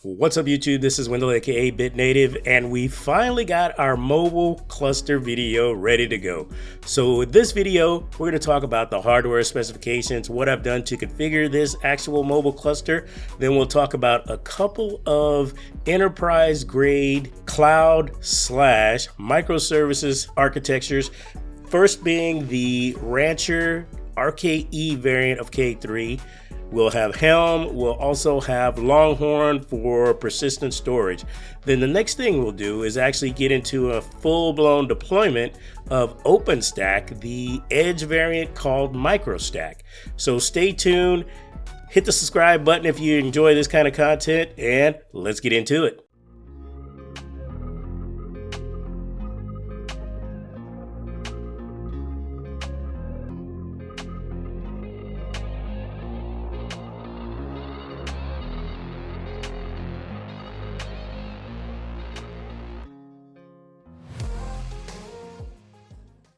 What's up YouTube, this is Wendell aka BitNative, and we finally got our mobile cluster video ready to go. So with this video, we're going to talk about the hardware specifications, what I've done to configure this actual mobile cluster. Then we'll talk about a couple of enterprise grade cloud / microservices architectures. First being the Rancher RKE variant of K3. We'll have Helm, we'll also have Longhorn for persistent storage. Then the next thing we'll do is actually get into a full-blown deployment of OpenStack, the Edge variant called MicroStack. So stay tuned, hit the subscribe button if you enjoy this kind of content, and let's get into it.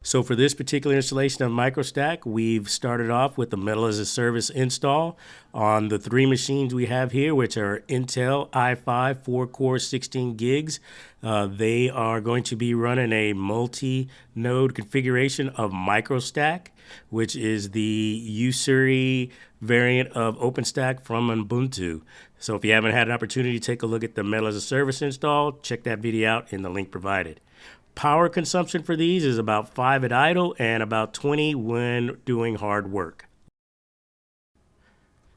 So for this particular installation of MicroStack, we've started off with the Metal as a Service install on the 3 machines we have here, which are Intel i5 4-core 16 gigs. They are going to be running a multi-node configuration of MicroStack, which is the usury variant of OpenStack from Ubuntu. So if you haven't had an opportunity to take a look at the Metal as a Service install, check that video out in the link provided. Power consumption for these is about 5 at idle and about 20 when doing hard work.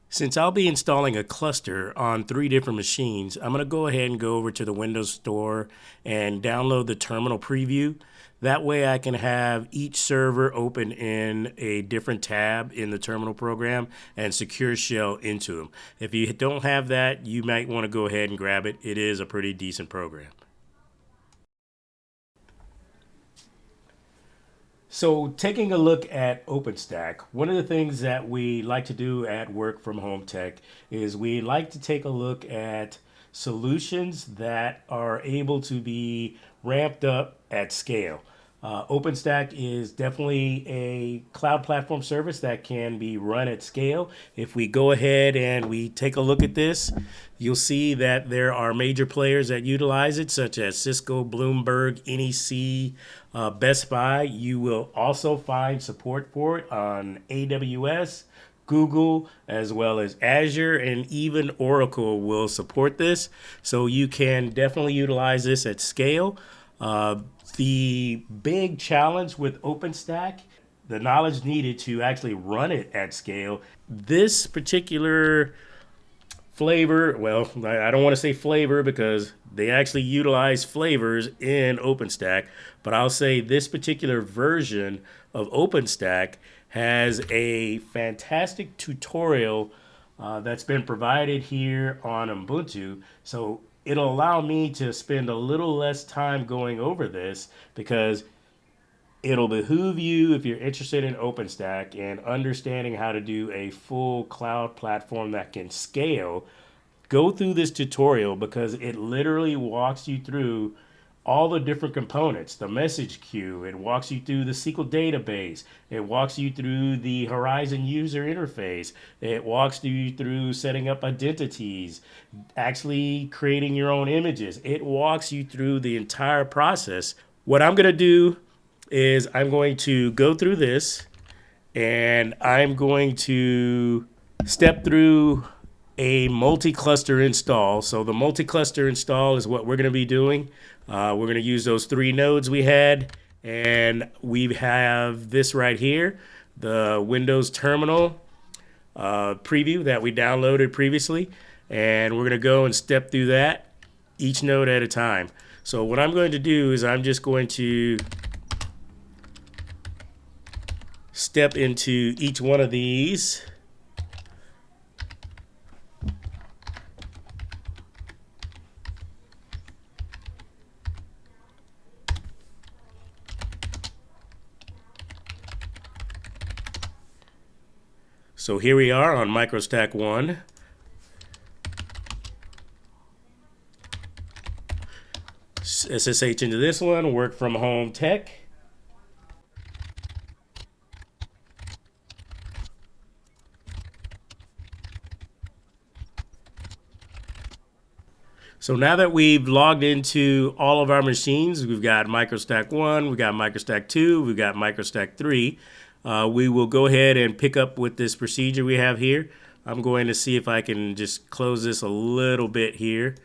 Since I'll be installing a cluster on 3 different machines, I'm going to go ahead and go over to the Windows Store and download the terminal preview. That way I can have each server open in a different tab in the terminal program and secure shell into them. If you don't have that, you might want to go ahead and grab it. It is a pretty decent program. So taking a look at OpenStack, one of the things that we like to do at Work From Home Tech is we like to take a look at solutions that are able to be ramped up at scale. OpenStack is definitely a cloud platform service that can be run at scale. If we go ahead and we take a look at this, you'll see that there are major players that utilize it, such as Cisco, Bloomberg, NEC, Best Buy. You will also find support for it on AWS, Google, as well as Azure, and even Oracle will support this. So you can definitely utilize this at scale. The big challenge with OpenStack, the knowledge needed to actually run it at scale. This particular flavor, well, I don't want to say flavor because they actually utilize flavors in OpenStack, but I'll say this particular version of OpenStack has a fantastic tutorial that's been provided here on Ubuntu. So it'll allow me to spend a little less time going over this because it'll behoove you, if you're interested in OpenStack and understanding how to do a full cloud platform that can scale, go through this tutorial because it literally walks you through all the different components, the message queue, it walks you through the SQL database, it walks you through the Horizon user interface, it walks you through setting up identities, actually creating your own images. It walks you through the entire process. What I'm going to do is I'm going to go through this and I'm going to step through a multi-cluster install. So the multi-cluster install is what we're going to be doing. We're going to use those 3 nodes we had, and we have this right here, the Windows terminal preview that we downloaded previously, and we're going to go and step through that each node at a time. So what I'm going to do is I'm just going to step into each one of these. So here we are on MicroStack 1. SSH into this one, Work From Home Tech. So now that we've logged into all of our machines, we've got MicroStack 1, we've got MicroStack 2, we've got MicroStack 3. We will go ahead and pick up with this procedure we have here. I'm going to see if I can just close this a little bit here.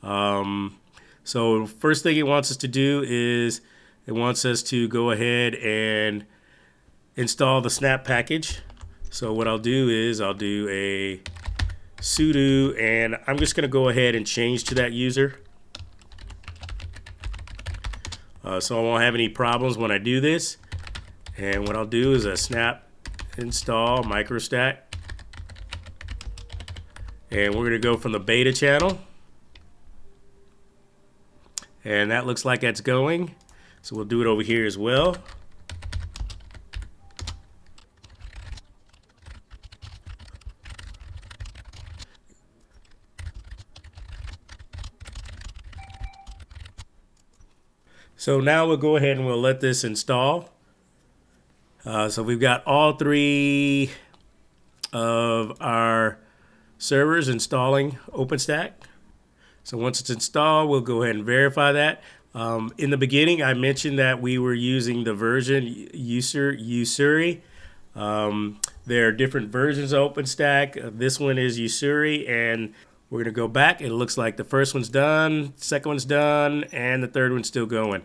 So first thing it wants us to do is it wants us to go ahead and install the snap package. So what I'll do is I'll do a sudo, and I'm just going to go ahead and change to that user. So I won't have any problems when I do this. And what I'll do is a snap install MicroStack. And we're going to go from the beta channel. And that looks like that's going. So we'll do it over here as well. So now we'll go ahead and we'll let this install. So we've got all three of our servers installing OpenStack. So once it's installed, we'll go ahead and verify that. In the beginning, I mentioned that we were using the version Usuri. There are different versions of OpenStack. This one is Usuri, and we're going to go back. It looks like the first one's done, second one's done, and the third one's still going.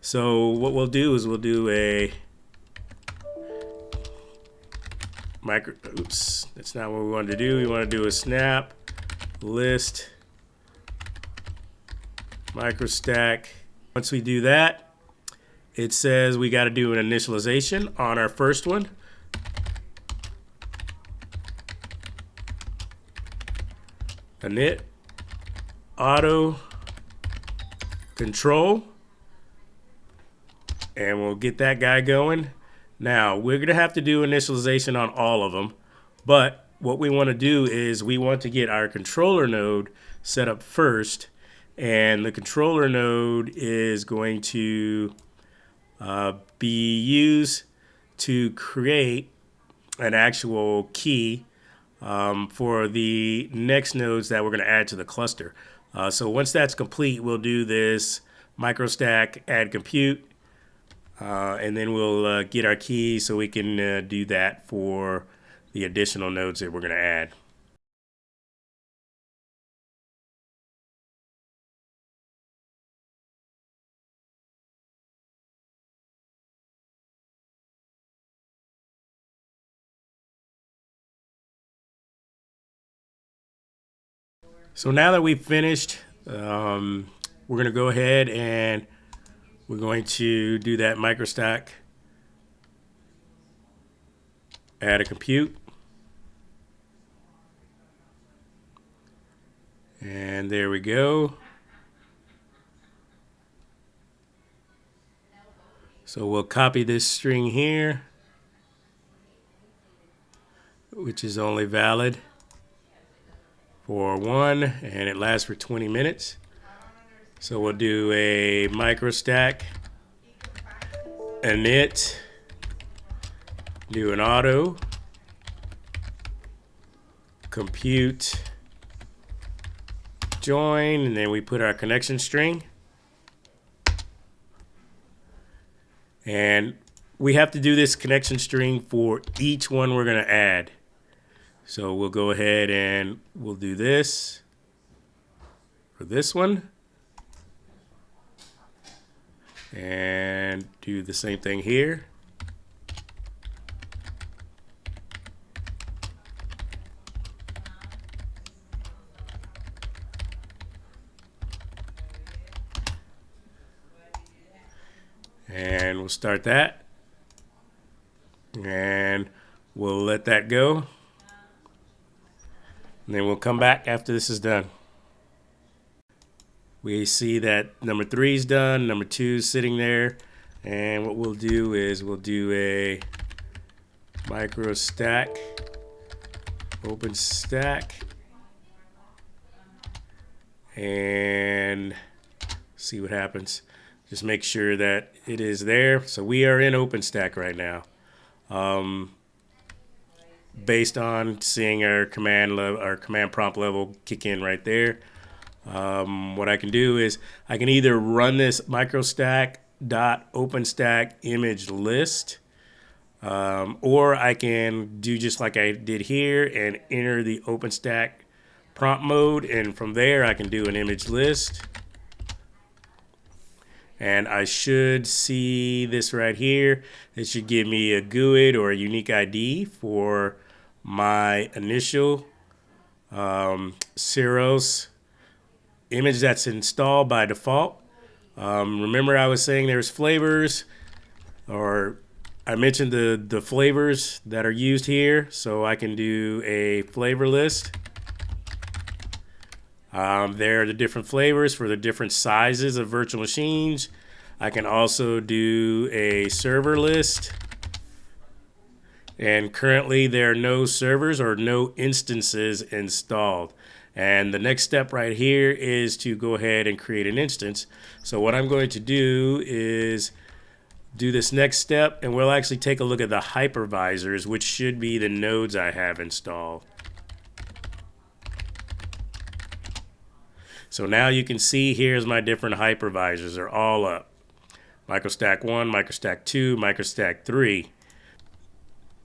So what we'll do is we'll do a oops, that's not what we wanted to do. We want to do a snap list MicroStack. Once we do that, it says we got to do an initialization on our first one. Init auto control, and we'll get that guy going. Now we're gonna have to do initialization on all of them, but what we want to do is we want to get our controller node set up first, and the controller node is going to be used to create an actual key for the next nodes that we're going to add to the cluster. So once that's complete, we'll do this MicroStack add compute, and then we'll get our key so we can do that for the additional nodes that we're going to add. So now that we've finished, we're going to go ahead and we're going to do that MicroStack add a compute. And there we go. So we'll copy this string here, which is only valid for 1, and it lasts for 20 minutes. So we'll do a MicroStack init, do an auto compute join, and then we put our connection string. And we have to do this connection string for each one we're going to add. So we'll go ahead and we'll do this for this one. And do the same thing here. And we'll start that. And we'll let that go. And then we'll come back after this is done. We see that number 3 is done, number 2 is sitting there, and what we'll do is we'll do a MicroStack OpenStack and see what happens. Just make sure that it is there. So we are in OpenStack right now, based on seeing our command prompt level kick in right there. What I can do is I can either run this microstack.openstack image list, or I can do just like I did here and enter the OpenStack prompt mode, and from there I can do an image list. And I should see this right here. It should give me a GUID or a unique ID for my initial Ceros image that's installed by default. Remember I was saying there's flavors, or I mentioned the flavors that are used here. So I can do a flavor list. There are the different flavors for the different sizes of virtual machines. I can also do a server list. And currently there are no servers or no instances installed. And the next step right here is to go ahead and create an instance. So what I'm going to do is do this next step, and we'll actually take a look at the hypervisors, which should be the nodes I have installed. So now you can see here's my different hypervisors. They're all up. MicroStack 1, MicroStack 2, MicroStack 3.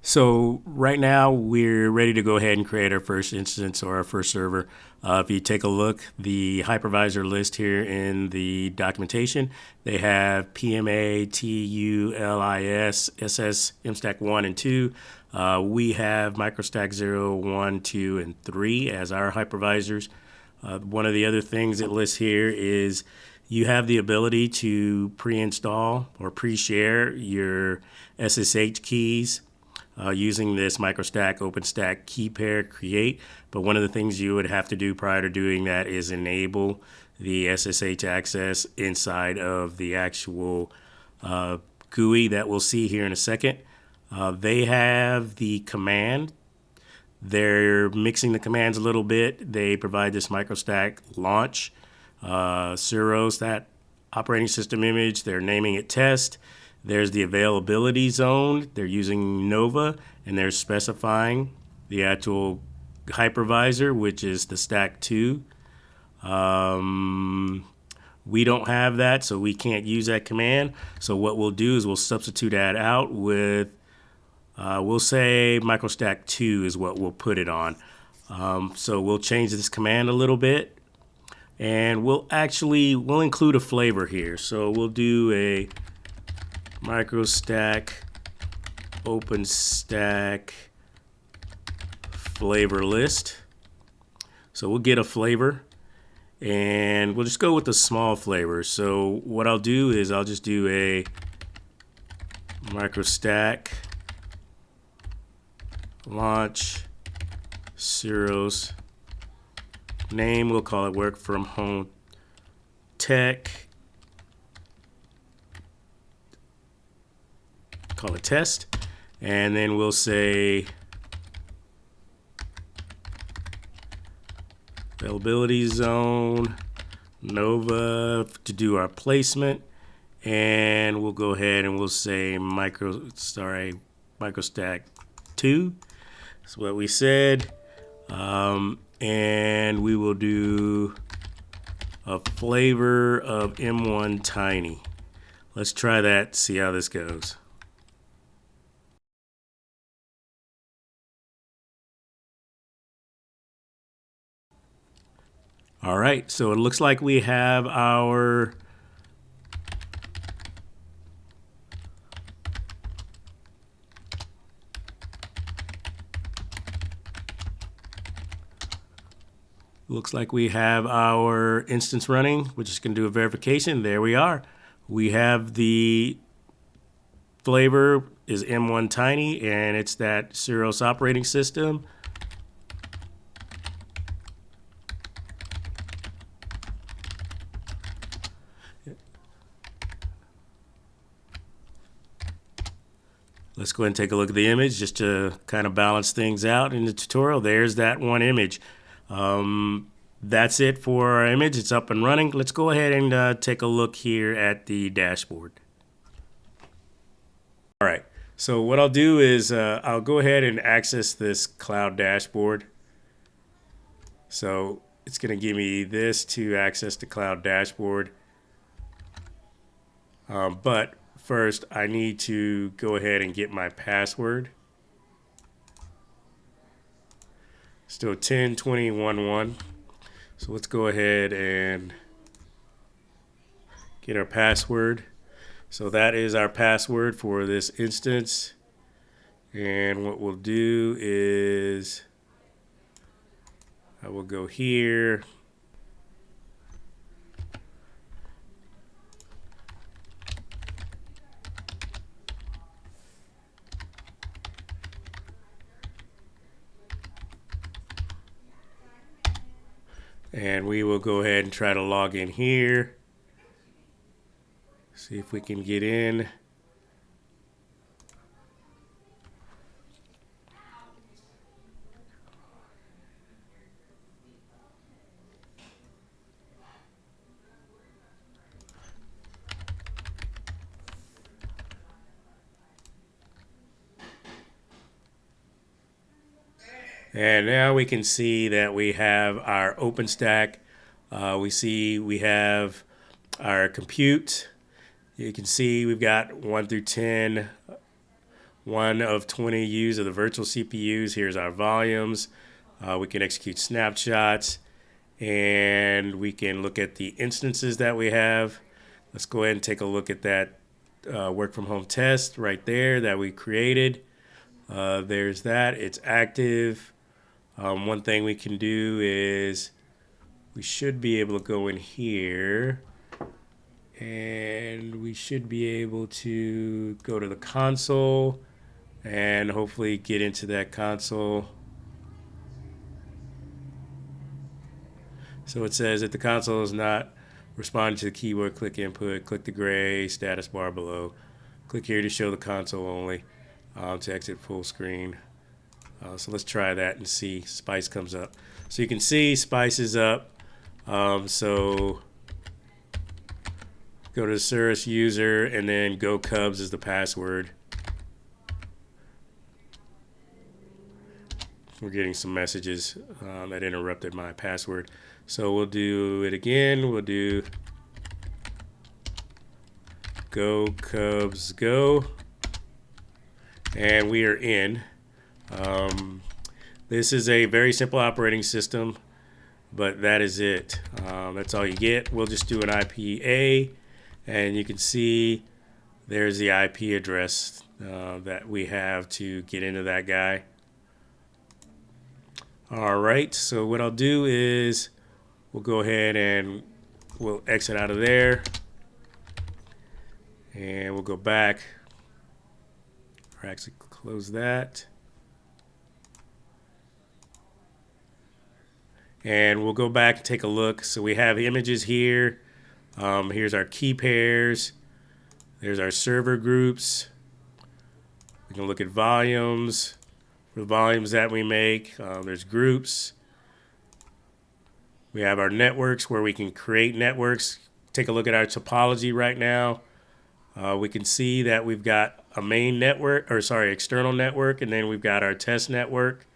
So right now we're ready to go ahead and create our first instance or our first server. If you take a look, the hypervisor list here in the documentation, they have PMA, TULIS, SS, MStack 1 and 2. We have MicroStack 0, 1, 2, and 3 as our hypervisors. One of the other things it lists here is you have the ability to pre-install or pre-share your SSH keys using this MicroStack OpenStack key pair create. But one of the things you would have to do prior to doing that is enable the SSH access inside of the actual GUI that we'll see here in a second. They have the command. They're mixing the commands a little bit. They provide this MicroStack launch, Ceros, that operating system image. They're naming it test. There's the availability zone. They're using Nova, and they're specifying the actual hypervisor, which is the stack 2. We don't have that, so we can't use that command. So what we'll do is we'll substitute that out with, we'll say MicroStack 2 is what we'll put it on. So we'll change this command a little bit, and we'll include a flavor here. So we'll do a MicroStack OpenStack flavor list. So we'll get a flavor, and we'll just go with the small flavor. So what I'll do is I'll just do a MicroStack launch Ceros name. We'll call it work from home tech. Call it test, and then we'll say availability zone Nova to do our placement, and we'll go ahead and we'll say MicroStack 2. That's what we said, and we will do a flavor of M1 Tiny. Let's try that, see how this goes. All right, so it looks like we have our instance running. We're just going to do a verification. There we are. We have the flavor is M1 Tiny, and it's that Ceros operating system. Let's go ahead and take a look at the image just to kind of balance things out in the tutorial. There's that one image. That's it for our image. It's up and running. Let's go ahead and take a look here at the dashboard. All right, so what I'll do is I'll go ahead and access this cloud dashboard. So it's going to give me this to access the cloud dashboard. But first, I need to go ahead and get my password. Still 10.20.11. So let's go ahead and get our password. So that is our password for this instance. And what we'll do is I will go here. And we will go ahead and try to log in here. See if we can get in. And now we can see that we have our OpenStack. We see we have our compute. You can see we've got 1 through 10, 1 of 20 U's of the virtual CPUs. Here's our volumes. We can execute snapshots, and we can look at the instances that we have. Let's go ahead and take a look at that work from home test right there that we created. There's that. It's active. One thing we can do is we should be able to go in here, and we should be able to go to the console and hopefully get into that console. So it says if the console is not responding to the keyword, click input, click the gray status bar below. Click here to show the console only, to exit full screen. So let's try that and see. Spice comes up. So you can see Spice is up. So go to the service user and then go Cubs is the password. We're getting some messages that interrupted my password. So we'll do it again. We'll do go Cubs go. And we are in. This is a very simple operating system, but that is it. That's all you get. We'll just do an IPA, and you can see there's the IP address that we have to get into that guy. All right, so what I'll do is we'll go ahead and we'll exit out of there, and we'll go back, or actually close that. And we'll go back and take a look. So we have images here. Here's our key pairs. There's our server groups. We can look at volumes. For the volumes that we make, there's groups. We have our networks where we can create networks. Take a look at our topology right now. We can see that we've got a main network, or sorry, external network, and then we've got our test network.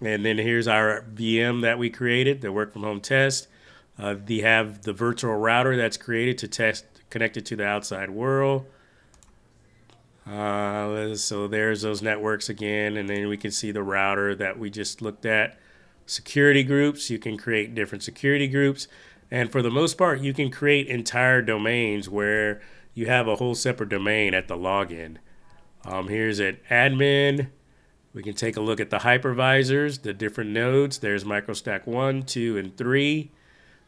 And then here's our VM that we created, the work from home test. They have the virtual router that's created to test, connected to the outside world. So there's those networks again, and then we can see the router that we just looked at. Security groups, you can create different security groups. And for the most part, you can create entire domains where you have a whole separate domain at the login. Here's an admin. We can take a look at the hypervisors, the different nodes. There's microstack 1, 2, and 3.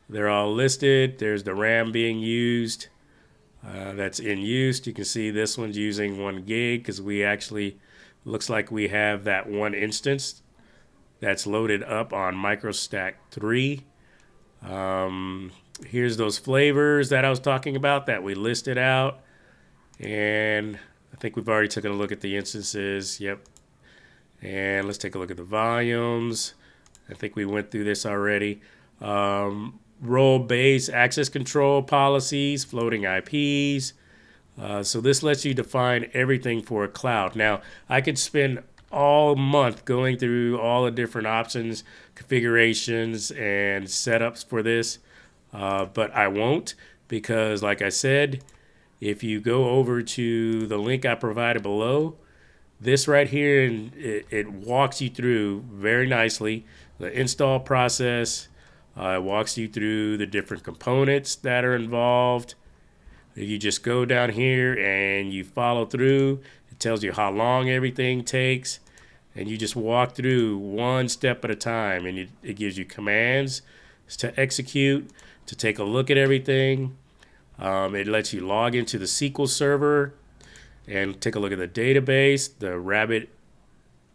They're all listed. There's the RAM being used. That's in use. You can see this one's using 1 gig because we actually, looks like we have that one instance that's loaded up on microstack 3. Here's those flavors that I was talking about that we listed out. And I think we've already taken a look at the instances. Yep. And let's take a look at the volumes. I think we went through this already. Role-based access control policies, floating IPs. So this lets you define everything for a cloud. Now, I could spend all month going through all the different options, configurations, and setups for this, but I won't, because like I said, if you go over to the link I provided below, this right here, and it walks you through very nicely the install process. It walks you through the different components that are involved. You just go down here and you follow through. It tells you how long everything takes, and you just walk through one step at a time, and it gives you commands to execute, to take a look at everything. It lets you log into the SQL server and take a look at the database. The Rabbit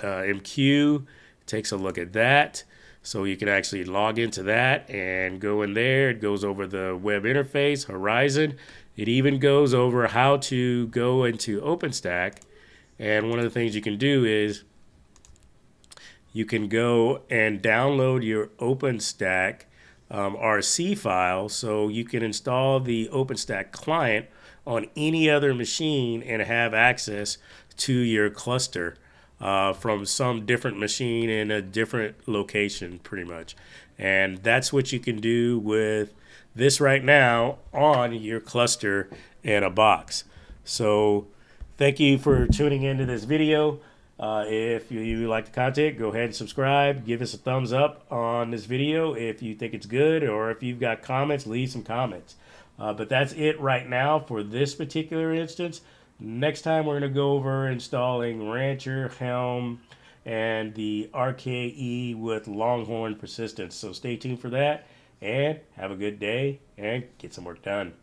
MQ takes a look at that. So you can actually log into that and go in there. It goes over the web interface, Horizon. It even goes over how to go into OpenStack. And one of the things you can do is you can go and download your OpenStack RC file, so you can install the OpenStack client on any other machine and have access to your cluster from some different machine in a different location, pretty much. And that's what you can do with this right now on your cluster in a box. So thank you for tuning into this video. If you like the content, go ahead and subscribe. Give us a thumbs up on this video if you think it's good, or if you've got comments, leave some comments. But that's it right now for this particular instance. Next time we're going to go over installing Rancher, Helm, and the RKE with Longhorn persistence. So stay tuned for that, and have a good day and get some work done.